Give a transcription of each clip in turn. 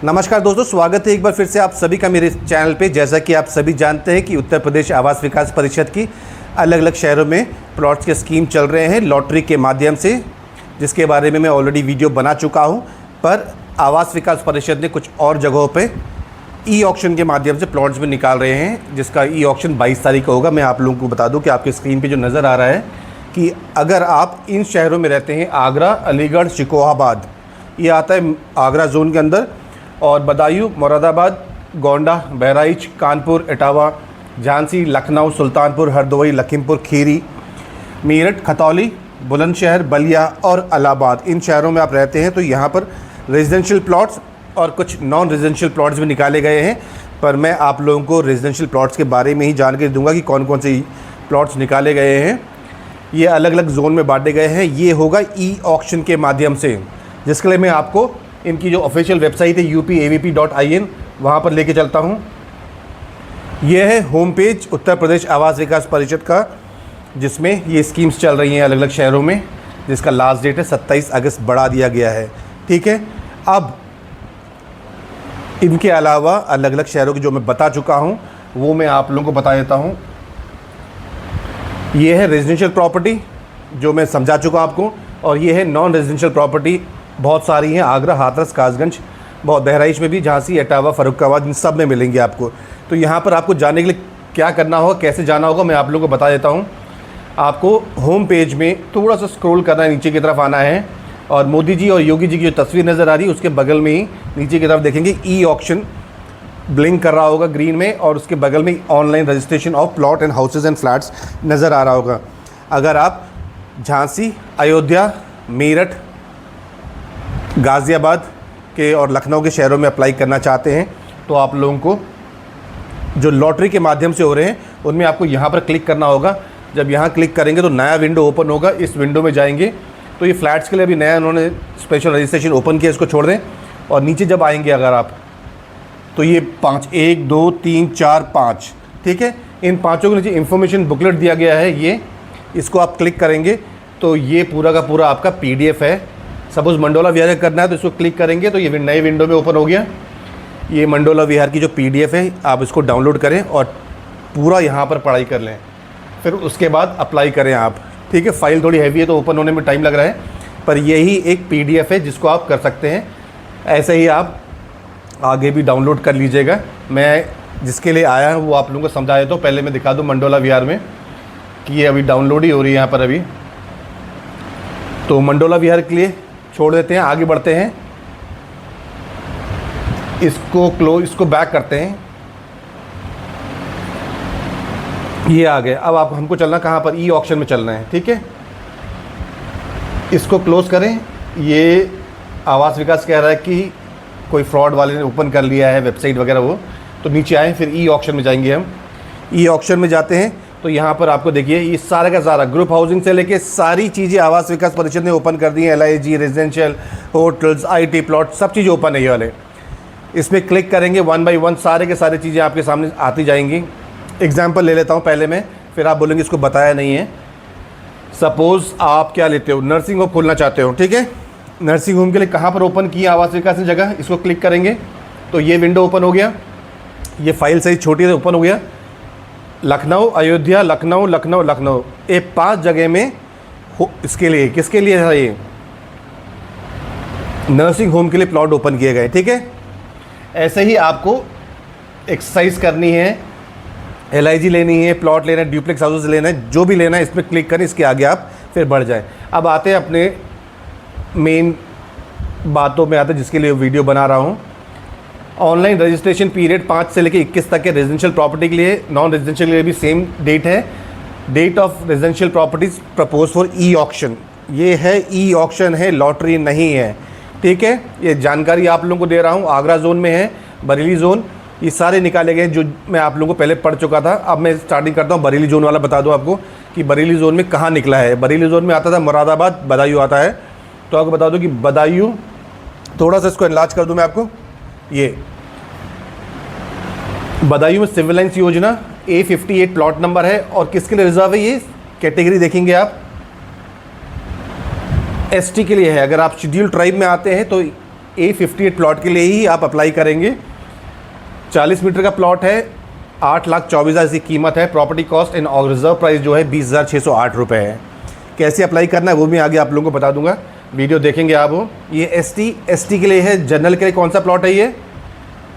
नमस्कार दोस्तों, स्वागत है एक बार फिर से आप सभी का मेरे चैनल पे। जैसा कि आप सभी जानते हैं कि उत्तर प्रदेश आवास विकास परिषद की अलग अलग शहरों में प्लॉट्स के स्कीम चल रहे हैं लॉटरी के माध्यम से, जिसके बारे में मैं ऑलरेडी वीडियो बना चुका हूं। पर आवास विकास परिषद ने कुछ और जगहों पे ई ऑक्शन के माध्यम से प्लॉट्स भी निकाल रहे हैं, जिसका ई ऑक्शन 22 तारीख को होगा। मैं आप लोगों को बता दूँ कि आपकी स्क्रीन पर जो नज़र आ रहा है कि अगर आप इन शहरों में रहते हैं, आगरा, अलीगढ़, शिकोहाबाद, ये आता है आगरा जोन के अंदर, और बदायूं, मुरादाबाद, गोंडा, बहराइच, कानपुर, इटावा, झांसी, लखनऊ, सुल्तानपुर, हरदोई, लखीमपुर खीरी, मेरठ, खतौली, बुलंदशहर, बलिया और इलाहाबाद, इन शहरों में आप रहते हैं तो यहाँ पर रेजिडेंशियल प्लॉट्स और कुछ नॉन रेजिडेंशियल प्लॉट्स भी निकाले गए हैं। पर मैं आप लोगों को रेजिडेंशियल प्लॉट्स के बारे में ही जानकारी दूंगा कि कौन कौन से प्लॉट्स निकाले गए हैं। ये अलग अलग जोन में बांटे गए हैं। ये होगा ई ऑक्शन के माध्यम से, जिसके लिए मैं आपको इनकी जो ऑफिशियल वेबसाइट है upavp.in, वहाँ पर लेके चलता हूँ। यह है होम पेज उत्तर प्रदेश आवास विकास परिषद का, जिसमें ये स्कीम्स चल रही हैं अलग अलग शहरों में, जिसका लास्ट डेट है 27 अगस्त बढ़ा दिया गया है। ठीक है, अब इनके अलावा अलग अलग शहरों की जो मैं बता चुका हूँ वो मैं आप लोगों को बता देता हूँ। ये है रेजिडेंशियल प्रॉपर्टी जो मैं समझा चुका आपको, और ये है नॉन रेजिडेंशियल प्रॉपर्टी। बहुत सारी हैं, आगरा, हाथरस, कासगंज, बहुत बहराइच में भी, झांसी, इटावा, फर्रुखाबाद, इन सब में मिलेंगे आपको। तो यहाँ पर आपको जाने के लिए क्या करना होगा, कैसे जाना होगा, मैं आप लोगों को बता देता हूँ। आपको होम पेज में थोड़ा सा स्क्रॉल करना है, नीचे की तरफ आना है, और मोदी जी और योगी जी की जो तस्वीर नज़र आ रही है उसके बगल में ही नीचे की तरफ देखेंगे ई ऑक्शन ब्लिंक कर रहा होगा ग्रीन में, और उसके बगल में online registration of plot and houses and flats नज़र आ रहा होगा। अगर आप झांसी, अयोध्या, मेरठ, गाज़ियाबाद के और लखनऊ के शहरों में अप्लाई करना चाहते हैं तो आप लोगों को जो लॉटरी के माध्यम से हो रहे हैं उनमें आपको यहाँ पर क्लिक करना होगा। जब यहाँ क्लिक करेंगे तो नया विंडो ओपन होगा। इस विंडो में जाएंगे तो ये फ्लैट्स के लिए अभी नया उन्होंने स्पेशल रजिस्ट्रेशन ओपन किया, इसको छोड़ दें। और नीचे जब आएंगे अगर आप तो ये 1 2 3 4 5, ठीक है, इन पाँचों के नीचे इन्फॉर्मेशन बुकलेट दिया गया है। ये इसको आप क्लिक करेंगे तो ये पूरा का पूरा आपका PDF है। सपोज़ मंडोला विहार करना है तो इसको क्लिक करेंगे तो ये नए विंडो में ओपन हो गया। ये मंडोला विहार की जो PDF है, आप इसको डाउनलोड करें और पूरा यहाँ पर पढ़ाई कर लें, फिर उसके बाद अप्लाई करें आप। ठीक है, फ़ाइल थोड़ी हैवी है तो ओपन होने में टाइम लग रहा है, पर यही एक PDF है जिसको आप कर सकते हैं। ऐसे ही आप आगे भी डाउनलोड कर लीजिएगा। मैं जिसके लिए आया हूँ वो आप लोगों को समझा देता हूँ। पहले मैं दिखा दूँ मंडोला विहार में कि ये अभी डाउनलोड ही हो रही है यहाँ पर अभी। तो मंडोला विहार के लिए छोड़ देते हैं, आगे बढ़ते हैं। इसको बैक करते हैं। ये आ गए। अब आप हमको चलना कहाँ पर, ई ऑक्शन में चलना है। ठीक है, इसको क्लोज़ करें। ये आवास विकास कह रहा है कि कोई फ्रॉड वाले ने ओपन कर लिया है वेबसाइट वगैरह, वो तो नीचे आए, फिर ई ऑक्शन में जाएंगे। हम ई ऑक्शन में जाते हैं तो यहाँ पर आपको देखिए ये सारा का सारा ग्रुप हाउसिंग से लेके सारी चीज़ें आवास विकास परिषद ने ओपन कर दी हैं। LIG, residential, hotels, IT plot, सब चीज़ें ओपन है ये वाले। इसमें क्लिक करेंगे, 1 बाई 1 सारे के सारे चीज़ें आपके सामने आती जाएंगी। एग्जाम्पल ले लेता हूँ पहले मैं, फिर आप बोलेंगे इसको बताया नहीं है। सपोज़ आप क्या लेते हो, नर्सिंग होम खोलना चाहते हो। ठीक है, नर्सिंग होम के लिए कहाँ पर ओपन किया आवास विकास ने जगह, इसको क्लिक करेंगे तो ये विंडो ओपन हो गया। ये फाइल सही छोटी है, ओपन हो गया। लखनऊ, अयोध्या, लखनऊ, लखनऊ, लखनऊ, ये 5 जगह में इसके लिए, किसके लिए है ये, नर्सिंग होम के लिए प्लॉट ओपन किए गए। ठीक है, ऐसे ही आपको एक्सरसाइज करनी है, LIG लेनी है, प्लॉट लेना है, ड्यूप्लेक्स हाउसेस लेना है, जो भी लेना है इसमें क्लिक करें, इसके आगे आप फिर बढ़ जाएं। अब आते हैं अपने मेन बातों में, आते हैं जिसके लिए वीडियो बना रहा हूँ। ऑनलाइन रजिस्ट्रेशन पीरियड 5 से लेकर 21 तक है रेजिडेंशियल प्रॉपर्टी के लिए। नॉन रेजिडेंशियल के लिए भी सेम डेट है। Date of residential properties propose for e auction. ये है ई ऑक्शन है, लॉटरी नहीं है। ठीक है, ये जानकारी आप लोगों को दे रहा हूँ। आगरा जोन में है, बरेली जोन, ये सारे निकाले गए जो मैं आप लोगों को पहले पढ़ चुका था। अब मैं स्टार्टिंग करता हूँ बरेली जोन वाला, बता दूँ आपको कि बरेली जोन में कहाँ निकला है। बरेली जोन में आता था मुरादाबाद, बदायूं आता है। तो आपको बता दूँ कि बदायूं, थोड़ा सा इसको एनलार्ज कर दूँ मैं आपको। ये बदायूं में सिविल लाइन्स योजना A58 प्लॉट नंबर है, और किसके लिए रिजर्व है, ये कैटेगरी देखेंगे आप ST के लिए है। अगर आप शेड्यूल ट्राइब में आते हैं तो A58 प्लॉट के लिए ही आप अप्लाई करेंगे। 40 मीटर का प्लॉट है, 8,24,000 इसकी कीमत है। Property cost and reserve price जो है 20,608 रुपये है। कैसे अप्लाई करना है वो भी आगे आप लोगों को बता दूंगा, वीडियो देखेंगे आप वो। ये ST के लिए है, जनरल के लिए कौन सा प्लॉट है ये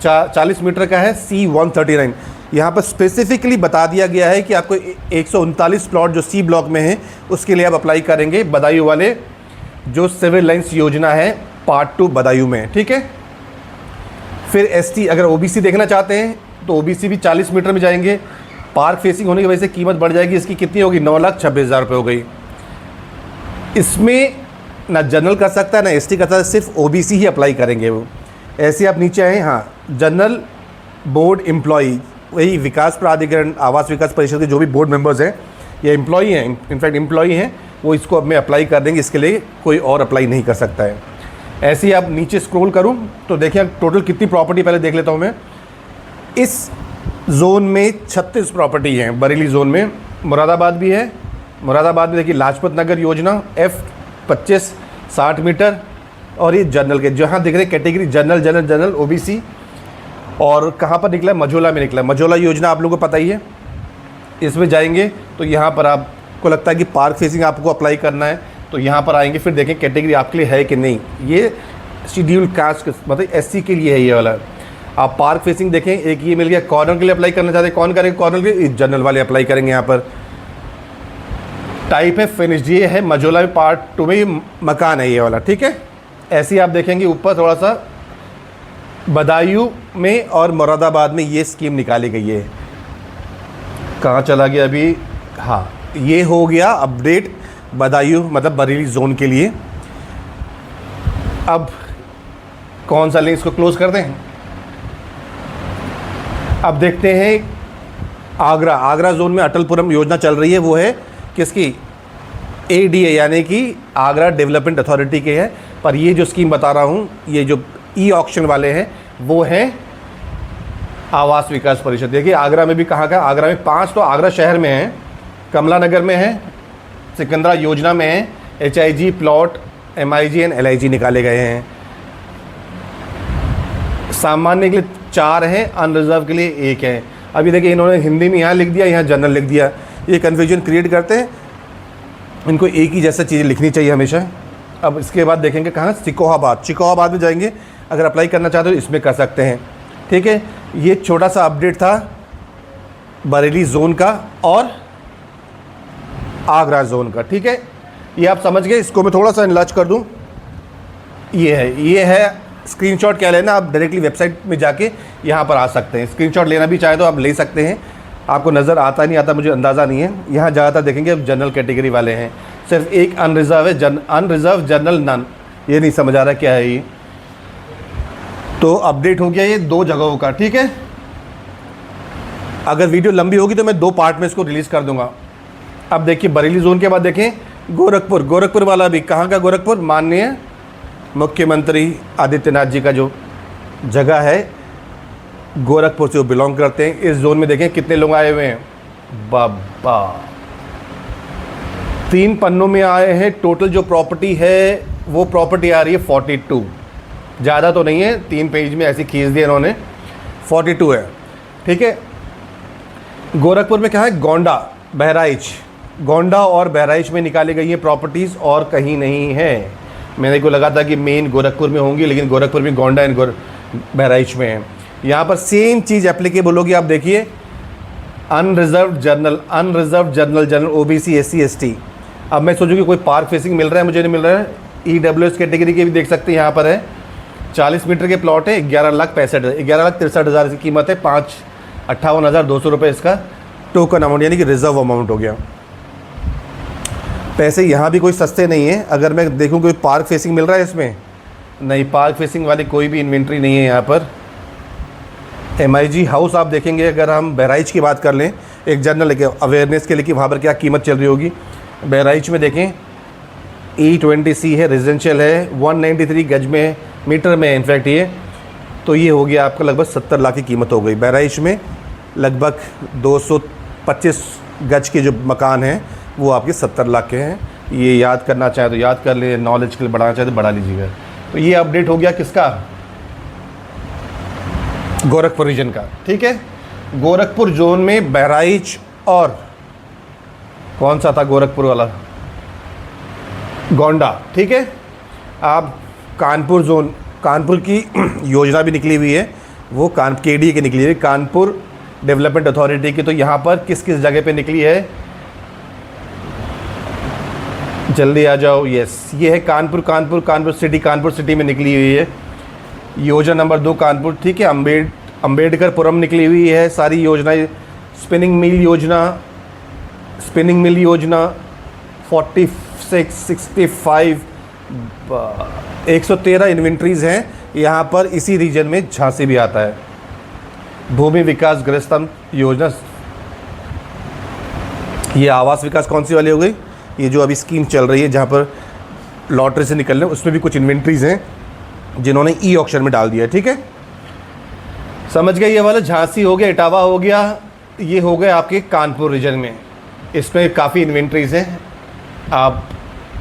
40 मीटर का है, C139। यहाँ पर स्पेसिफिकली बता दिया गया है कि आपको 139 प्लॉट जो C ब्लॉक में है उसके लिए आप अप्लाई करेंगे बदायूं वाले जो सिविल लाइन्स योजना है पार्ट 2 बदायूं में, ठीक है। फिर ST अगर OBC देखना चाहते हैं तो OBC भी 40 मीटर में जाएंगे। पार्क फेसिंग होने की वजह से कीमत बढ़ जाएगी, इसकी कितनी होगी 9,26,000 रुपये हो गई। इसमें ना जनरल कर सकता है ना ST कर सकता है, सिर्फ OBC ही अप्लाई करेंगे वो। ऐसे आप नीचे आए, हाँ, जनरल बोर्ड एम्प्लॉई, वही विकास प्राधिकरण आवास विकास परिषद के जो भी बोर्ड मेंबर्स हैं या एम्प्लॉई हैं, इनफैक्ट एम्प्लॉई हैं, वो इसको अब में अप्लाई कर देंगे। इसके लिए कोई और अप्लाई नहीं कर सकता है। ऐसे ही आप नीचे स्क्रॉल करूं तो देखिए टोटल कितनी प्रॉपर्टी पहले देख लेता हूं मैं। इस जोन में 36 प्रॉपर्टी हैं। बरेली जोन में मुरादाबाद भी है। मुरादाबाद में देखिए लाजपत नगर योजना F25 60 मीटर, और ये जनरल के जहाँ दिख रहे कैटेगरी जनरल OBC। और कहाँ पर निकला है, मझोला में निकला है। मझोला योजना आप लोगों को पता ही है। इसमें जाएंगे तो यहाँ पर आपको लगता है कि पार्क फेसिंग आपको अप्लाई करना है तो यहाँ पर आएंगे, फिर देखें कैटेगरी आपके लिए है कि नहीं। ये शेड्यूल कास्ट मतलब SC के लिए है ये वाला। आप पार्क फेसिंग देखें, एक ये मिल गया। कॉर्नर के लिए अप्लाई करना चाहते हैं, कौन करेंगे कॉर्नर के, जनरल वाले अप्लाई करेंगे। यहाँ पर टाइप है फिनिश्ड, ये है मझोला में पार्ट 2 में ये मकान है ये वाला, ठीक है। ऐसे ही आप देखेंगे ऊपर थोड़ा सा बदायूं में और मुरादाबाद में ये स्कीम निकाली गई है। कहाँ चला गया अभी, हाँ, ये हो गया अपडेट बदायूं मतलब बरेली जोन के लिए। अब कौन सा लिंक, इसको क्लोज कर दें। अब देखते हैं आगरा जोन में अटलपुरम योजना चल रही है, वो है किसकी, ADA यानी कि आगरा डेवलपमेंट अथॉरिटी के है। पर ये जो स्कीम बता रहा हूँ, ये जो ऑक्शन वाले हैं वो हैं आवास विकास परिषद। देखिए आगरा में भी कहाँ का, आगरा में 5 तो आगरा शहर में है, कमला नगर में है, सिकंदरा योजना में है, HIG plot MIG and LIG निकाले गए हैं। सामान्य के लिए 4 हैं, अनरिजर्व के लिए 1 है। अभी देखिए इन्होंने हिंदी में यहाँ लिख दिया, यहाँ जनरल लिख दिया, ये कन्फ्यूजन क्रिएट करते हैं। इनको एक ही जैसा चीज़ें लिखनी चाहिए हमेशा। अब इसके बाद देखेंगे कहाँ, चिकोहाबाद में जाएंगे। अगर अप्लाई करना चाहते हो इसमें कर सकते हैं, ठीक है। ये छोटा सा अपडेट था बरेली जोन का और आगरा जोन का, ठीक है। ये आप समझ गए। इसको मैं थोड़ा सा इनलार्ज कर दूं। ये है स्क्रीनशॉट क्या लेना, आप डायरेक्टली वेबसाइट में जाके यहाँ पर आ सकते हैं। स्क्रीनशॉट लेना भी चाहे तो आप ले सकते हैं। आपको नज़र आता नहीं आता मुझे अंदाज़ा नहीं है। यहाँ ज़्यादातर देखेंगे अब जनरल कैटेगरी वाले हैं, सिर्फ एक अनरिजर्व है, अनरिजर्व जनरल नन। ये नहीं समझ आ रहा क्या है ये। तो अपडेट हो गया ये 2 जगहों का, ठीक है। अगर वीडियो लंबी होगी तो मैं 2 पार्ट में इसको रिलीज़ कर दूंगा। अब देखिए बरेली जोन के बाद देखें गोरखपुर वाला भी। कहाँ का गोरखपुर, माननीय मुख्यमंत्री आदित्यनाथ जी का जो जगह है, गोरखपुर से वो बिलोंग करते हैं। इस जोन में देखें कितने लोग आए हुए हैं, बाबा 3 पन्नों में आए हैं। टोटल जो प्रॉपर्टी है वो प्रॉपर्टी आ रही है 42, ज़्यादा तो नहीं है, 3 पेज में ऐसी खींच दी इन्होंने, 42 है, ठीक है। गोरखपुर में क्या है, गोंडा और बहराइच में निकाली गई है प्रॉपर्टीज़ और कहीं नहीं है। मेरे को लगा था कि मेन गोरखपुर में होंगी, लेकिन गोरखपुर में गोंडा एंड बहराइच में है। यहाँ पर सेम चीज़ एप्लीकेबल होगी। आप देखिए unreserve general OBC SC ST। अब मैं सोचूँ कि कोई पार्क फेसिंग मिल रहा है, मुझे नहीं मिल रहा है। EWS कैटेगरी के भी देख सकते हैं, यहाँ पर है 40 मीटर के प्लॉट है, 11,63,000 की कीमत है, 58,200 रुपये इसका टोकन अमाउंट यानी कि रिजर्व अमाउंट हो गया। पैसे यहाँ भी कोई सस्ते नहीं है। अगर मैं देखूँ कोई पार्क फेसिंग मिल रहा है इसमें, नहीं, पार्क फेसिंग वाली कोई भी इन्वेंट्री नहीं है यहाँ पर। MIG हाउस आप देखेंगे, अगर हम बहराइच की बात कर लें, एक जनरल लेके अवेयरनेस के लिए कि वहाँ पर क्या कीमत चल रही होगी। बहराइच में देखें E20C है, रेजिडेंशियल है, 193 गज में मीटर में इनफैक्ट ये, तो ये हो गया आपका लगभग 70 लाख की कीमत हो गई। बहराइच में लगभग 225 गज के जो मकान हैं वो आपके 70 लाख के हैं। ये याद करना चाहे तो याद कर ले, नॉलेज के लिए बढ़ाना चाहे तो बढ़ा लीजिएगा। तो ये अपडेट हो गया किसका, गोरखपुर रीजन का। ठीक है, गोरखपुर जोन में बहराइच और कौन सा था गोरखपुर वाला, गोंडा। ठीक है, आप कानपुर जोन, कानपुर की योजना भी निकली हुई है, वो KDA की निकली है, कानपुर डेवलपमेंट अथॉरिटी की। तो यहाँ पर किस किस जगह पे निकली है, जल्दी आ जाओ। यस, ये है कानपुर सिटी में निकली हुई है योजना नंबर 2 कानपुर। ठीक है, अम्बेडकरपुरम निकली हुई है सारी योजनाएं। स्पिनिंग मिल योजना 46, 65, 113 इन्वेंट्रीज़ हैं यहाँ पर। इसी रीजन में झांसी भी आता है। भूमि विकास गृहस्थम योजना, ये आवास विकास कौन सी वाली हो गई, ये जो अभी स्कीम चल रही है जहाँ पर लॉटरी से निकलने, उसमें भी कुछ इन्वेंट्रीज़ हैं जिन्होंने ई ऑक्शन में डाल दिया। ठीक है, समझ गए। ये वाला झांसी हो गया, इटावा हो गया, ये हो गए आपके कानपुर रीजन में। इसमें काफ़ी इन्वेंट्रीज़ हैं, आप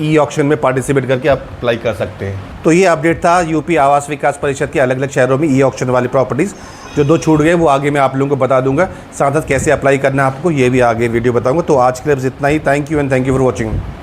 ई ऑक्शन में पार्टिसिपेट करके आप अप्लाई कर सकते हैं। तो ये अपडेट था यूपी आवास विकास परिषद के अलग अलग शहरों में ई ऑक्शन वाली प्रॉपर्टीज़ जो 2 छूट गए, वो आगे मैं आप लोगों को बता दूंगा। साथ साथ कैसे अप्लाई करना है आपको, ये भी आगे वीडियो बताऊंगा। तो आज के लिए बस इतना ही। Thank you and thank you for watching.